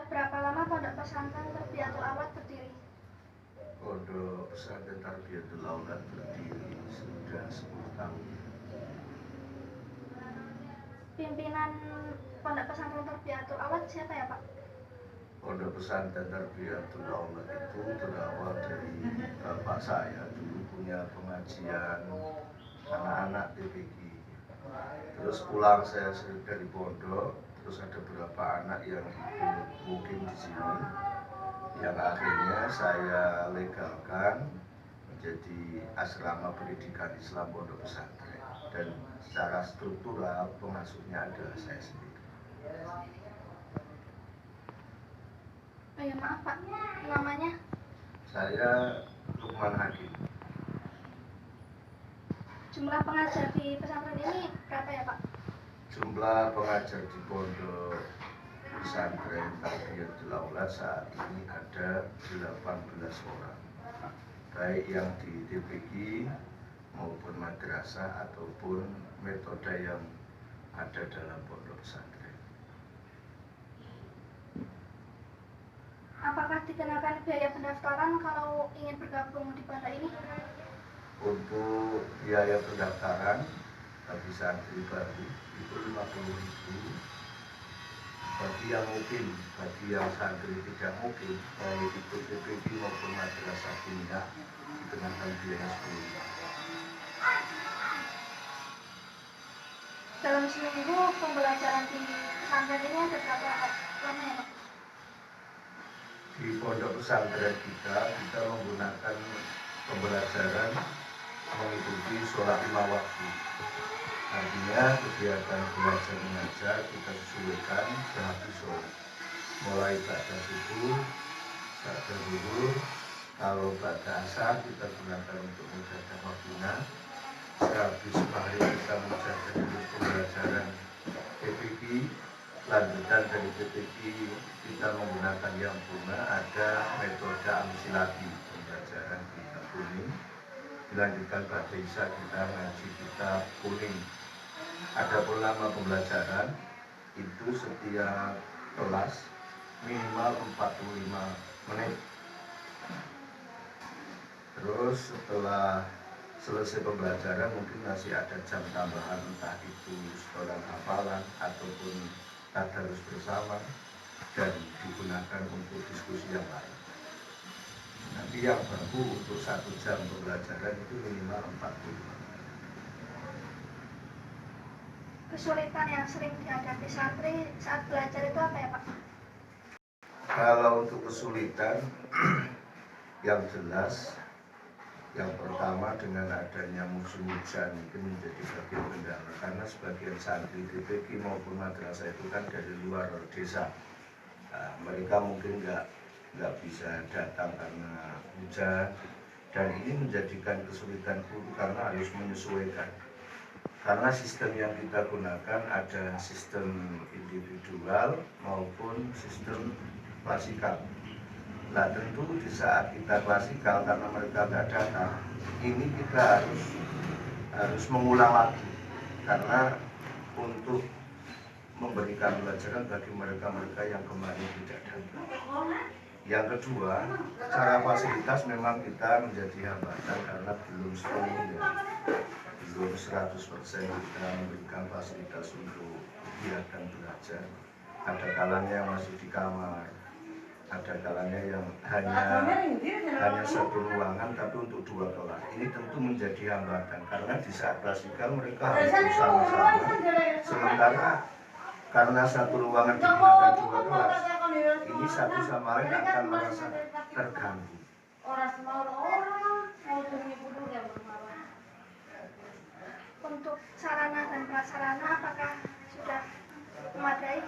Berapa lama Pondok Pesantren Tarbiyatul Awad berdiri? Pondok Pesantren Tarbiyatul Awad berdiri sudah 10 tahun. Pimpinan Pondok Pesantren Tarbiyatul Awad siapa ya Pak? Pondok Pesantren Tarbiyatul Awad itu berawal dari bapak saya dulu punya pengajian anak-anak TPQ. Terus pulang saya dari pondok, terus ada beberapa anak yang ikut mukim di sini, yang akhirnya saya legalkan menjadi asrama pendidikan Islam Pondok Pesantren, dan secara struktural pengasuhnya adalah saya sendiri. Oh ya maaf Pak, namanya? Saya Lukman Hakim. Jumlah pengajar di pesantren ini berapa ya Pak? Jumlah pengajar di Pondok Pesantren Tarbiyatul Awad saat ini ada 18 orang, baik yang di TPQ maupun madrasah ataupun metode yang ada dalam pondok pesantren. Apakah dikenakan biaya pendaftaran kalau ingin bergabung di pondok ini? Untuk biaya pendaftaran bagi santri baru itu 50.000. Bagi yang mukim, bagi yang santri tidak mukim, baik itu TPQ maupun madrasah pindah, dikenakan biaya 10.000. Dalam seminggu pembelajaran di pesantren ini ada berapa lama ya Pak? Di pondok pesantren kita menggunakan pembelajaran mengikuti sholat 5 waktu. Artinya kegiatan belajar mengajar kita sesuaikan sehabis sholat. Mulai ba'da subuh, ba'da zuhur, kalau ba'da asar kita gunakan untuk menjaga waktunya. Sehabis maghrib kita menjaga terus pembelajaran TPQ. Lanjutan dari TPQ kita menggunakan yang bunga, ada metode amsilati, pembelajaran kitab kuning. Dilanjutkan pada isya kita ngaji kitab kuning. Ada lama pembelajaran itu setiap kelas minimal 45 menit. Terus setelah selesai pembelajaran mungkin masih ada jam tambahan, entah itu setoran hafalan ataupun tadarus bersama, dan digunakan untuk diskusi yang lain. Nanti yang baku untuk 1 jam pembelajaran itu minimal 45. Kesulitan yang sering dihadapi santri saat belajar itu apa ya Pak? Kalau untuk kesulitan yang jelas, yang pertama dengan adanya musim hujan itu menjadi bagian kendala, karena sebagian santri TPQ maupun madrasah itu kan dari luar desa. Nah, mereka mungkin nggak bisa datang karena hujan, dan ini menjadikan kesulitan guru karena harus menyesuaikan. Karena sistem yang kita gunakan ada sistem individual maupun sistem klasikal. Nah tentu di saat kita klasikal, karena mereka nggak datang, ini kita harus mengulang lagi, karena untuk memberikan pelajaran bagi mereka-mereka yang kemarin tidak datang. Yang kedua, secara fasilitas memang kita menjadi hambatan karena belum sepenuhnya, belum 100% kita memberikan fasilitas untuk kegiatan belajar. Ada kalanya yang masih di kamar, ada kalanya yang hanya 1 ruangan tapi untuk 2 kelas. Ini tentu menjadi hambatan karena di saat klasikal mereka harus bersama-sama, sementara karena 1 ruangan digunakan 2 kelas, ini satu sama lain akan merasa terganggu. Untuk sarana dan prasarana apakah sudah memadai?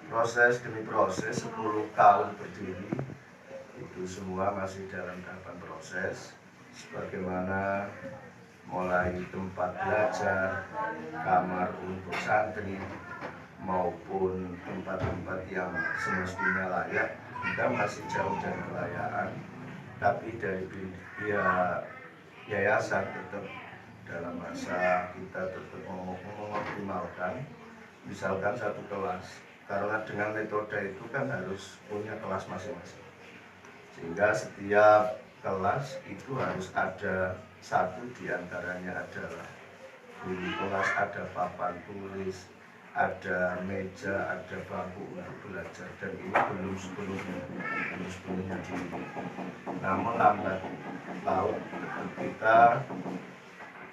Proses demi proses, 10 tahun berdiri, itu semua masih dalam tahapan proses. Sebagaimana mulai tempat belajar, kamar untuk santri, maupun tempat-tempat yang semestinya layak, kita masih jauh dari kelayakan. Tapi dari pihak yayasan tetap dalam masa kita tetap mengoptimalkan, misalkan 1 kelas Karena dengan metode itu kan harus punya kelas masing-masing. Sehingga setiap kelas itu harus ada satu diantaranya adalah guru kelas, ada papan tulis, ada meja, ada bangku untuk belajar, dan ini belum sebelumnya namun lambat laun kita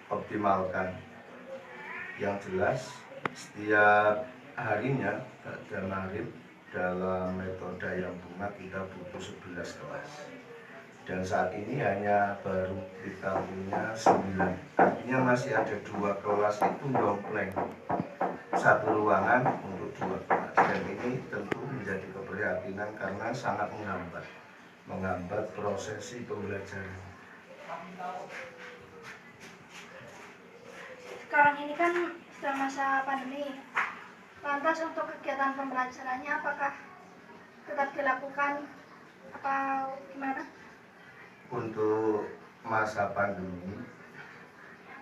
optimalkan. Yang jelas setiap harinya pada maghrib dalam metode yang bunga kita butuh 11 kelas, dan saat ini hanya baru kita punya 9, artinya masih ada 2 kelas itu dompleng, satu ruangan untuk 2 kelas, dan ini tentu menjadi keprihatinan karena sangat menghambat prosesi pembelajaran. Sekarang ini kan sedang masa pandemi. Lantas untuk kegiatan pembelajarannya apakah tetap dilakukan atau gimana? Untuk masa pandemi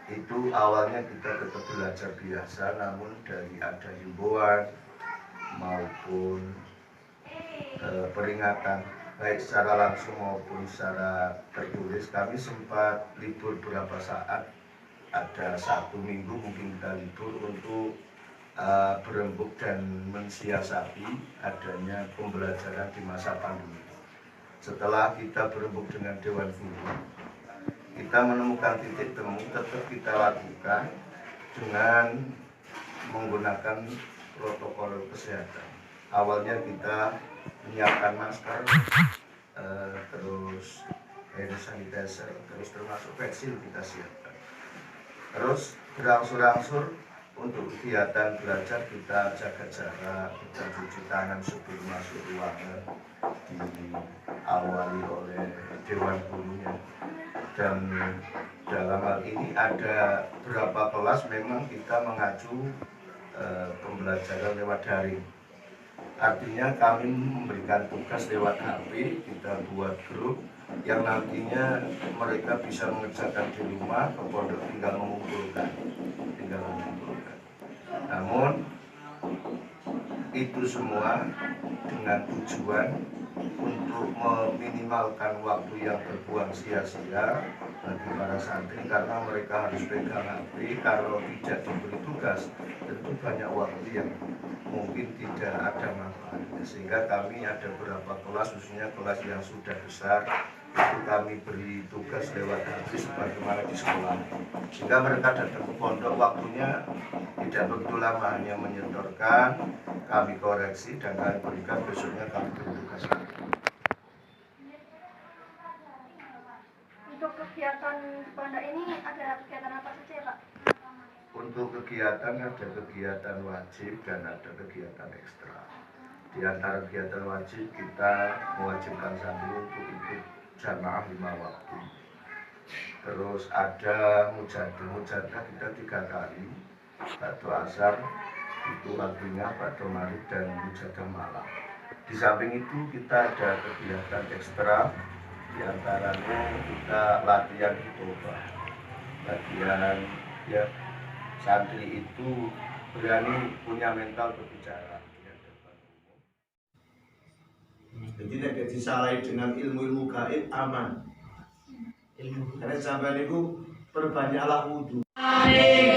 itu awalnya kita tetap belajar biasa, namun dari ada himbauan maupun peringatan baik secara langsung maupun secara tertulis, kami sempat libur beberapa saat. Ada 1 minggu mungkin kita libur untuk berembuk dan mensiasati adanya pembelajaran di masa pandemi. Setelah kita berembuk dengan Dewan Guru, kita menemukan titik temu tetap kita lakukan dengan menggunakan protokol kesehatan. Awalnya kita menyiapkan masker, terus hand sanitizer, terus termasuk vaksin kita siapkan. Terus berangsur-angsur untuk kegiatan belajar kita jaga jarak, kita cuci tangan sebelum masuk ruangan, diawali oleh Dewan Gurunya. Dan dalam hal ini ada beberapa kelas memang kita mengacu pembelajaran lewat daring. Artinya kami memberikan tugas lewat HP, kita buat grup yang nantinya mereka bisa mengerjakan di rumah, ke pondok tinggal mengumpulkan. Namun itu semua dengan tujuan untuk meminimalkan waktu yang terbuang sia-sia bagi para santri, karena mereka harus pegang HP. Kalau tidak diberi tugas, tentu banyak waktu yang mungkin tidak ada manfaatnya. Sehingga kami ada beberapa kelas, khususnya kelas yang sudah besar, itu kami beri tugas lewat HP sebagaimana di sekolah. Sehingga mereka datang ke pondok waktunya tidak begitu lama, hanya menyetorkan, kami koreksi, dan kami berikan, besoknya kami beri tugas. Untuk kegiatan pondok ini ada kegiatan apa saja ya, Pak? Untuk kegiatan ada kegiatan wajib dan ada kegiatan ekstra. Di antara kegiatan wajib kita mewajibkan santri untuk ikut jamaah 5 waktu. Terus ada mujadah kita 3 kali, ba'da asar itu waktunya ba'da maghrib dan mujadah malam. Di samping itu kita ada kegiatan ekstra, di antaranya kita latihan hitobah. Latihan ya, santri itu berani punya mental berbicara. Jadi tidak disalahi dengan ilmu-ilmu gaib, aman. Karena sampai itu perbanyaklah wudhu. Masih